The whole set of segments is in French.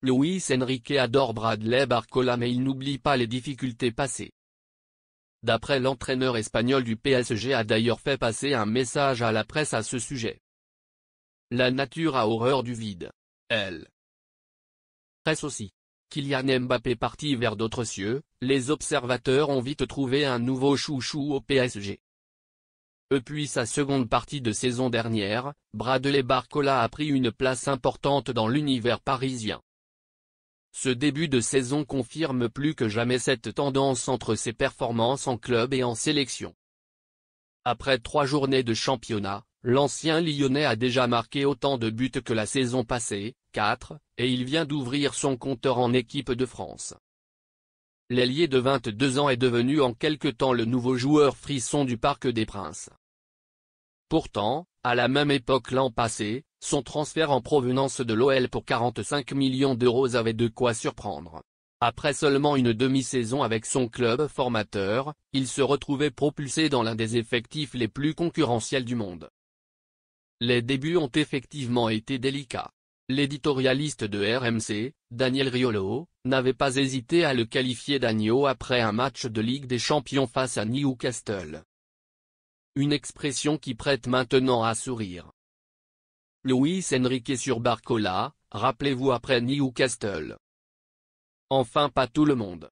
Luis Enrique adore Bradley Barcola mais il n'oublie pas les difficultés passées. D'après l'entraîneur espagnol du PSG a d'ailleurs fait passer un message à la presse à ce sujet. La nature a horreur du vide. Elle presse aussi. Kylian Mbappé parti vers d'autres cieux, les observateurs ont vite trouvé un nouveau chouchou au PSG. Depuis sa seconde partie de saison dernière, Bradley Barcola a pris une place importante dans l'univers parisien. Ce début de saison confirme plus que jamais cette tendance entre ses performances en club et en sélection. Après 3 journées de championnat, l'ancien Lyonnais a déjà marqué autant de buts que la saison passée, 4, et il vient d'ouvrir son compteur en équipe de France. L'ailier de 22 ans est devenu en quelque temps le nouveau joueur frisson du Parc des Princes. Pourtant, à la même époque l'an passé, son transfert en provenance de l'OL pour 45 millions d'euros avait de quoi surprendre. Après seulement une demi-saison avec son club formateur, il se retrouvait propulsé dans l'un des effectifs les plus concurrentiels du monde. Les débuts ont effectivement été délicats. L'éditorialiste de RMC, Daniel Riolo, n'avait pas hésité à le qualifier d'agneau après un match de Ligue des Champions face à Newcastle. Une expression qui prête maintenant à sourire. Luis Enrique sur Barcola, rappelez-vous après Newcastle. Enfin pas tout le monde.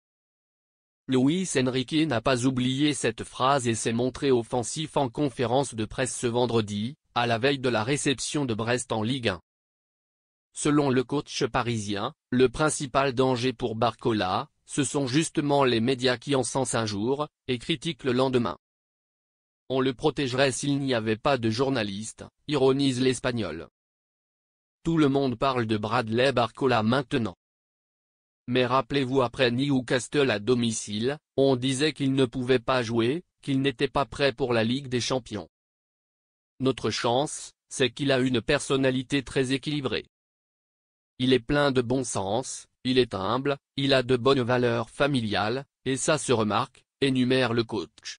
Luis Enrique n'a pas oublié cette phrase et s'est montré offensif en conférence de presse ce vendredi, à la veille de la réception de Brest en Ligue 1. Selon le coach parisien, le principal danger pour Barcola, ce sont justement les médias qui encensent un jour, et critiquent le lendemain. On le protégerait s'il n'y avait pas de journalistes, ironise l'Espagnol. Tout le monde parle de Bradley Barcola maintenant. Mais rappelez-vous après Newcastle à domicile, on disait qu'il ne pouvait pas jouer, qu'il n'était pas prêt pour la Ligue des Champions. Notre chance, c'est qu'il a une personnalité très équilibrée. Il est plein de bon sens, il est humble, il a de bonnes valeurs familiales, et ça se remarque, énumère le coach.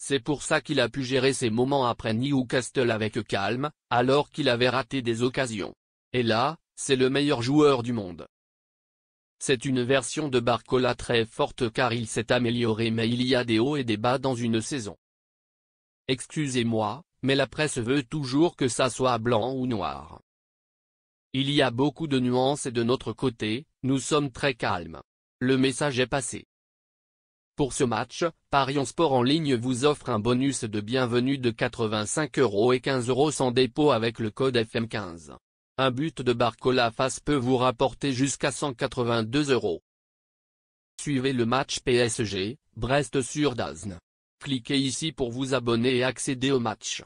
C'est pour ça qu'il a pu gérer ses moments après Newcastle avec calme, alors qu'il avait raté des occasions. Et là, c'est le meilleur joueur du monde. C'est une version de Barcola très forte car il s'est amélioré mais il y a des hauts et des bas dans une saison. Excusez-moi, mais la presse veut toujours que ça soit blanc ou noir. Il y a beaucoup de nuances et de notre côté, nous sommes très calmes. Le message est passé. Pour ce match, Parions Sport en ligne vous offre un bonus de bienvenue de 85 € et 15 € sans dépôt avec le code FM15. Un but de Barcola face peut vous rapporter jusqu'à 182 €. Suivez le match PSG, Brest sur DAZN. Cliquez ici pour vous abonner et accéder au match.